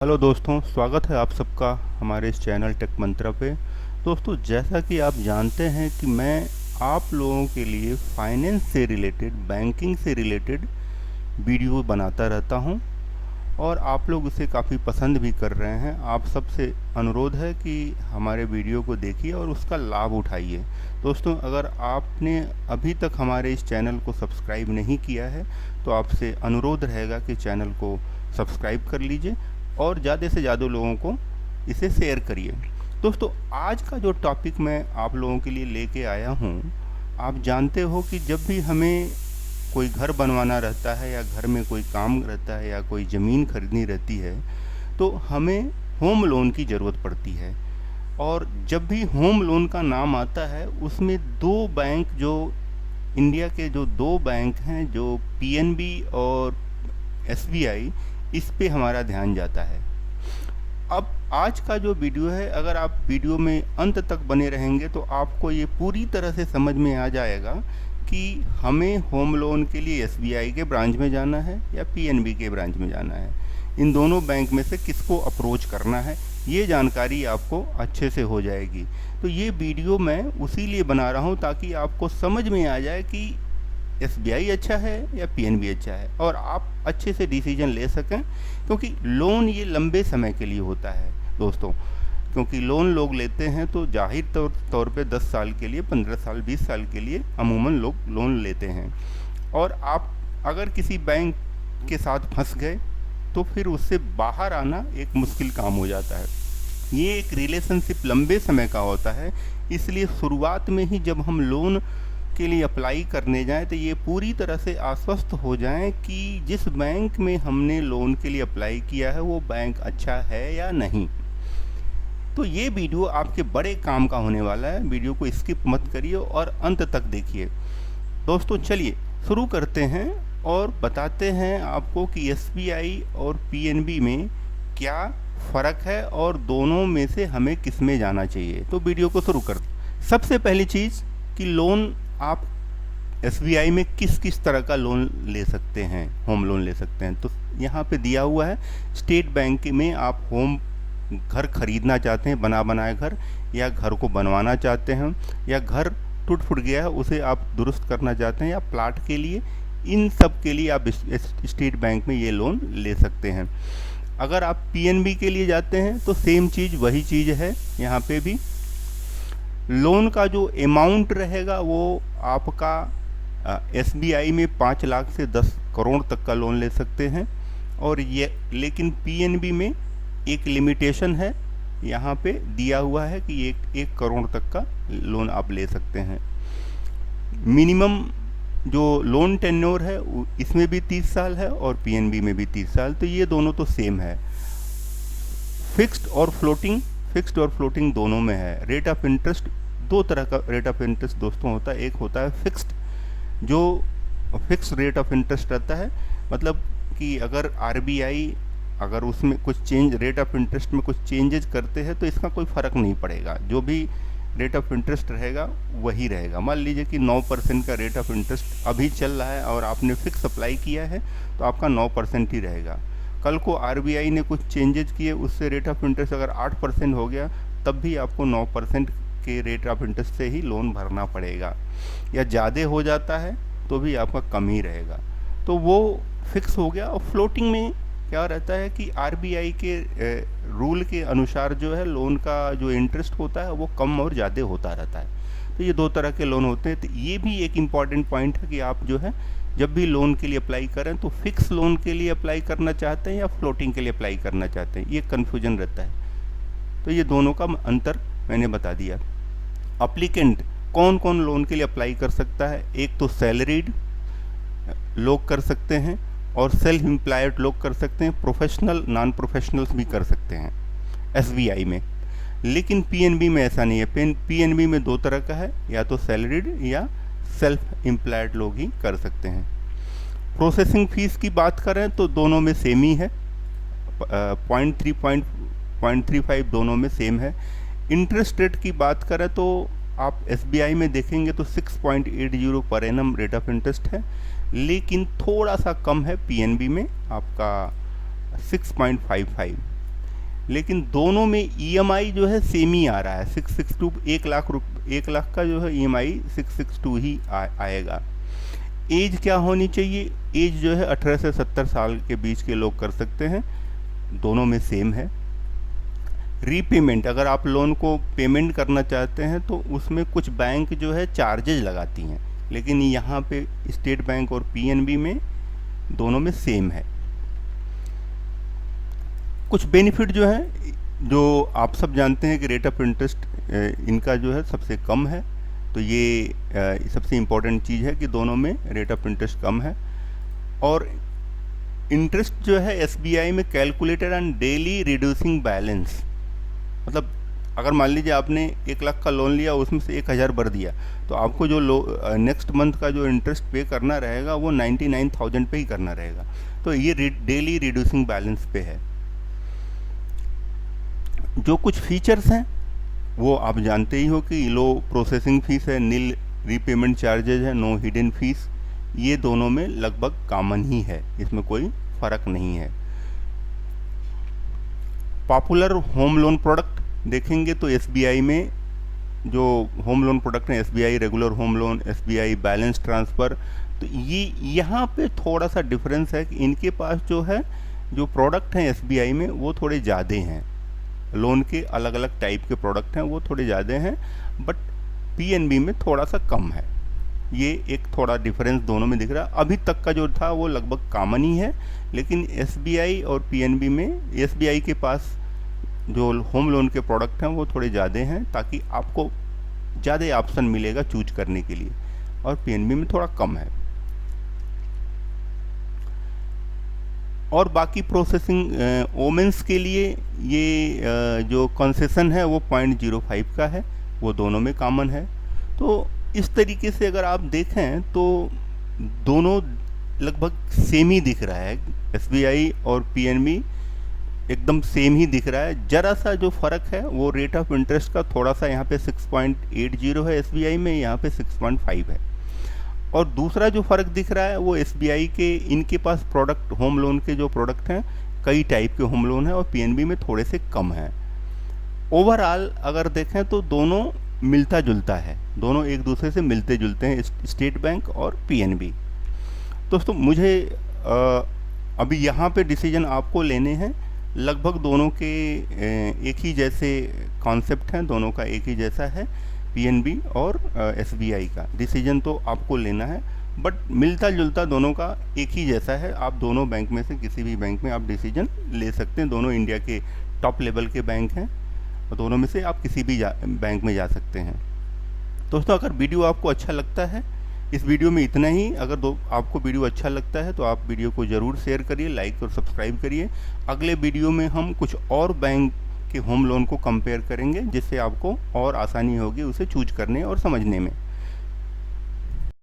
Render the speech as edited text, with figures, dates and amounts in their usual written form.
Hello दोस्तों, स्वागत है आप सबका हमारे इस चैनल टेक मंत्रा पे। दोस्तों, जैसा कि आप जानते हैं कि मैं आप लोगों के लिए फाइनेंस से रिलेटेड, बैंकिंग से रिलेटेड वीडियो बनाता रहता हूं और आप लोग उसे काफ़ी पसंद भी कर रहे हैं। आप सबसे अनुरोध है कि हमारे वीडियो को देखिए और उसका लाभ उठाइए। दोस्तों, अगर आपने अभी तक हमारे इस चैनल को सब्सक्राइब नहीं किया है तो आपसे अनुरोध रहेगा कि चैनल को सब्सक्राइब कर लीजिए और ज़्यादा से ज़्यादा लोगों को इसे शेयर करिए। दोस्तों, आज का जो टॉपिक मैं आप लोगों के लिए लेके आया हूँ, आप जानते हो कि जब भी हमें कोई घर बनवाना रहता है या घर में कोई काम रहता है या कोई ज़मीन खरीदनी रहती है तो हमें होम लोन की ज़रूरत पड़ती है। और जब भी होम लोन का नाम आता है उसमें दो बैंक, जो इंडिया के जो दो बैंक हैं, जो पीएनबी और एसबीआई, इस पे हमारा ध्यान जाता है। अब आज का जो वीडियो है, अगर आप वीडियो में अंत तक बने रहेंगे तो आपको ये पूरी तरह से समझ में आ जाएगा कि हमें होम लोन के लिए एसबीआई के ब्रांच में जाना है या पीएनबी के ब्रांच में जाना है। इन दोनों बैंक में से किसको अप्रोच करना है, ये जानकारी आपको अच्छे से हो जाएगी। तो ये वीडियो मैं उसी लिए बना रहा हूँ ताकि आपको समझ में आ जाए कि एसबीआई अच्छा है या पीएनबी अच्छा है और आप अच्छे से डिसीजन ले सकें, क्योंकि लोन ये लंबे समय के लिए होता है दोस्तों। क्योंकि लोन लोग लेते हैं तो जाहिर तौर पे 10 साल के लिए, 15 साल, 20 साल के लिए अमूमन लोग लोन लेते हैं। और आप अगर किसी बैंक के साथ फंस गए तो फिर उससे बाहर आना एक मुश्किल काम हो जाता है। ये एक रिलेशनशिप लंबे समय का होता है, इसलिए शुरुआत में ही जब हम लोन के लिए अप्लाई करने जाएं तो ये पूरी तरह से आश्वस्त हो जाएं कि जिस बैंक में हमने लोन के लिए अप्लाई किया है वो बैंक अच्छा है या नहीं। तो ये वीडियो आपके बड़े काम का होने वाला है, वीडियो को स्किप मत करिए और अंत तक देखिए। दोस्तों, चलिए शुरू करते हैं और बताते हैं आपको कि एसबीआई और पीएनबी में क्या फ़र्क है और दोनों में से हमें किस में जाना चाहिए। तो वीडियो को शुरू करते। सबसे पहली चीज़ कि लोन आप एसबीआई में किस किस तरह का लोन ले सकते हैं, होम लोन ले सकते हैं। तो यहाँ पे दिया हुआ है, स्टेट बैंक में आप होम घर खरीदना चाहते हैं, बना बनाए घर, या घर को बनवाना चाहते हैं, या घर टूट फूट गया है उसे आप दुरुस्त करना चाहते हैं, या प्लाट के लिए, इन सब के लिए आप स्टेट बैंक में ये लोन ले सकते हैं। अगर आप पीएनबी के लिए जाते हैं तो सेम चीज़, वही चीज़ है। यहाँ पे भी लोन का जो अमाउंट रहेगा वो आपका एसबीआई में 5 लाख से 10 करोड़ तक का लोन ले सकते हैं। और ये लेकिन पीएनबी में एक लिमिटेशन है, यहाँ पे दिया हुआ है कि 1 करोड़ तक का लोन आप ले सकते हैं। मिनिमम जो लोन टेन्योर है इसमें भी 30 साल है और पीएनबी में भी 30 साल। तो ये दोनों तो सेम है। फिक्स्ड और फ्लोटिंग दोनों में है। रेट ऑफ इंटरेस्ट, दो तरह का रेट ऑफ इंटरेस्ट दोस्तों होता है। एक होता है फिक्स्ड, जो फिक्स रेट ऑफ इंटरेस्ट रहता है, मतलब कि अगर आरबीआई अगर उसमें कुछ चेंज, रेट ऑफ इंटरेस्ट में कुछ चेंजेस करते हैं तो इसका कोई फ़र्क नहीं पड़ेगा, जो भी रेट ऑफ इंटरेस्ट रहेगा वही रहेगा। मान लीजिए कि 9% का रेट ऑफ इंटरेस्ट अभी चल रहा है और आपने फिक्स अप्लाई किया है तो आपका 9% ही रहेगा। कल को आरबीआई ने कुछ चेंजेस किए, उससे रेट ऑफ इंटरेस्ट अगर 8% हो गया तब भी आपको 9% के रेट ऑफ इंटरेस्ट से ही लोन भरना पड़ेगा, या ज़्यादा हो जाता है तो भी आपका कम ही रहेगा। तो वो फिक्स हो गया। और फ्लोटिंग में क्या रहता है कि आरबीआई के रूल के अनुसार जो है लोन का जो इंटरेस्ट होता है वो कम और ज़्यादा होता रहता है। तो ये दो तरह के लोन होते हैं। तो ये भी एक इम्पॉर्टेंट पॉइंट है कि आप जो है जब भी लोन के लिए अप्लाई करें तो फिक्स लोन के लिए अप्लाई करना चाहते हैं या फ्लोटिंग के लिए अप्लाई करना चाहते हैं, ये कन्फ्यूजन रहता है। तो ये दोनों का अंतर मैंने बता दिया। अप्लीकेंट कौन कौन लोन के लिए अप्लाई कर सकता है? एक तो सैलरीड लोग कर सकते हैं और सेल्फ एम्प्लॉयड लोग कर सकते हैं, प्रोफेशनल, नॉन प्रोफेशनल्स भी कर सकते हैं एसबीआई में। लेकिन पीएनबी में ऐसा नहीं है। पीएनबी में दो तरह का है, या तो सैलरीड या सेल्फ एम्प्लॉयड लोग ही कर सकते हैं। प्रोसेसिंग फीस की बात करें तो दोनों में सेम ही है, 0.35 दोनों में सेम है। इंटरेस्ट रेट की बात करें तो आप एसबीआई में देखेंगे तो 6.80 per annum rate of interest है, लेकिन थोड़ा सा कम है पीएनबी में, आपका 6.55। लेकिन दोनों में ईएमआई जो है सेम ही आ रहा है, 662, 1 लाख का जो है ईएमआई 662 ही आएगा। एज क्या होनी चाहिए? एज जो है 18 से 70 साल के बीच के लोग कर सकते हैं, दोनों में सेम है। रीपेमेंट, अगर आप लोन को पेमेंट करना चाहते हैं तो उसमें कुछ बैंक जो है चार्जेज लगाती हैं, लेकिन यहाँ पे स्टेट बैंक और पीएनबी में दोनों में सेम है। कुछ बेनिफिट जो है, जो आप सब जानते हैं कि रेट ऑफ इंटरेस्ट इनका जो है सबसे कम है, तो ये सबसे इम्पोर्टेंट चीज़ है कि दोनों में रेट ऑफ इंटरेस्ट कम है। और इंटरेस्ट जो है एसबीआई में calculated on daily reducing balance, मतलब अगर मान लीजिए आपने 1 लाख का लोन लिया, उसमें से 1000 भर दिया, तो आपको जो नेक्स्ट मंथ का जो इंटरेस्ट पे करना रहेगा वो 99,000 पे ही करना रहेगा। तो ये डेली रिड्यूसिंग बैलेंस पे है। जो कुछ फीचर्स हैं वो आप जानते ही हो कि लो प्रोसेसिंग फीस है, नील रीपेमेंट चार्जेज है, नो हिडन फीस, ये दोनों में लगभग कॉमन ही है, इसमें कोई फ़र्क नहीं है। पॉपुलर होम लोन प्रोडक्ट देखेंगे तो एसबीआई में जो होम लोन प्रोडक्ट हैं, SBI regular home loan, SBI balance transfer, तो ये यहाँ पे थोड़ा सा डिफरेंस है कि इनके पास जो है जो प्रोडक्ट हैं एसबीआई में वो थोड़े ज़्यादा हैं, लोन के अलग अलग टाइप के प्रोडक्ट हैं वो थोड़े ज़्यादा हैं, बट पीएनबी में थोड़ा सा कम है। ये एक थोड़ा डिफरेंस दोनों में दिख रहा है। अभी तक का जो था वो लगभग कॉमन ही है, लेकिन एसबीआई और पीएनबी में एसबीआई के पास जो होम लोन के प्रोडक्ट हैं वो थोड़े ज़्यादा हैं, ताकि आपको ज़्यादा ऑप्शन मिलेगा चूज करने के लिए, और पीएनबी में थोड़ा कम है। और बाकी प्रोसेसिंग ओमेंस के लिए ये जो कंसेशन है वो 0.05 का है, वो दोनों में कॉमन है। तो इस तरीके से अगर आप देखें तो दोनों लगभग सेम ही दिख रहा है, एसबीआई और पीएनबी एकदम सेम ही दिख रहा है। जरा सा जो फ़र्क है वो रेट ऑफ इंटरेस्ट का थोड़ा सा, यहाँ पे 6.80 है एसबीआई में, यहाँ पे 6.5 है। और दूसरा जो फ़र्क दिख रहा है वो एसबीआई के, इनके पास प्रोडक्ट होम लोन के जो प्रोडक्ट हैं कई टाइप के होम लोन हैं, और पीएनबी में थोड़े से कम हैं। ओवरऑल अगर देखें तो दोनों मिलता जुलता है, दोनों एक दूसरे से मिलते जुलते हैं, स्टेट बैंक और पीएनबी। दोस्तों मुझे अभी यहाँ पे डिसीजन आपको लेने हैं, लगभग दोनों के एक ही जैसे कॉन्सेप्ट हैं, दोनों का एक ही जैसा है, पीएनबी और एसबीआई का डिसीजन तो आपको लेना है, बट मिलता जुलता दोनों का एक ही जैसा है। आप दोनों बैंक में से किसी भी बैंक में आप डिसीजन ले सकते हैं, दोनों इंडिया के टॉप लेवल के बैंक हैं, और दोनों में से आप किसी भी बैंक में जा सकते हैं। दोस्तों अगर वीडियो आपको अच्छा लगता है, इस वीडियो में इतना ही। अगर आपको वीडियो अच्छा लगता है तो आप वीडियो को ज़रूर शेयर करिए, लाइक और सब्सक्राइब करिए। अगले वीडियो में हम कुछ और बैंक के होम लोन को कंपेयर करेंगे, जिससे आपको और आसानी होगी उसे चूज करने और समझने में।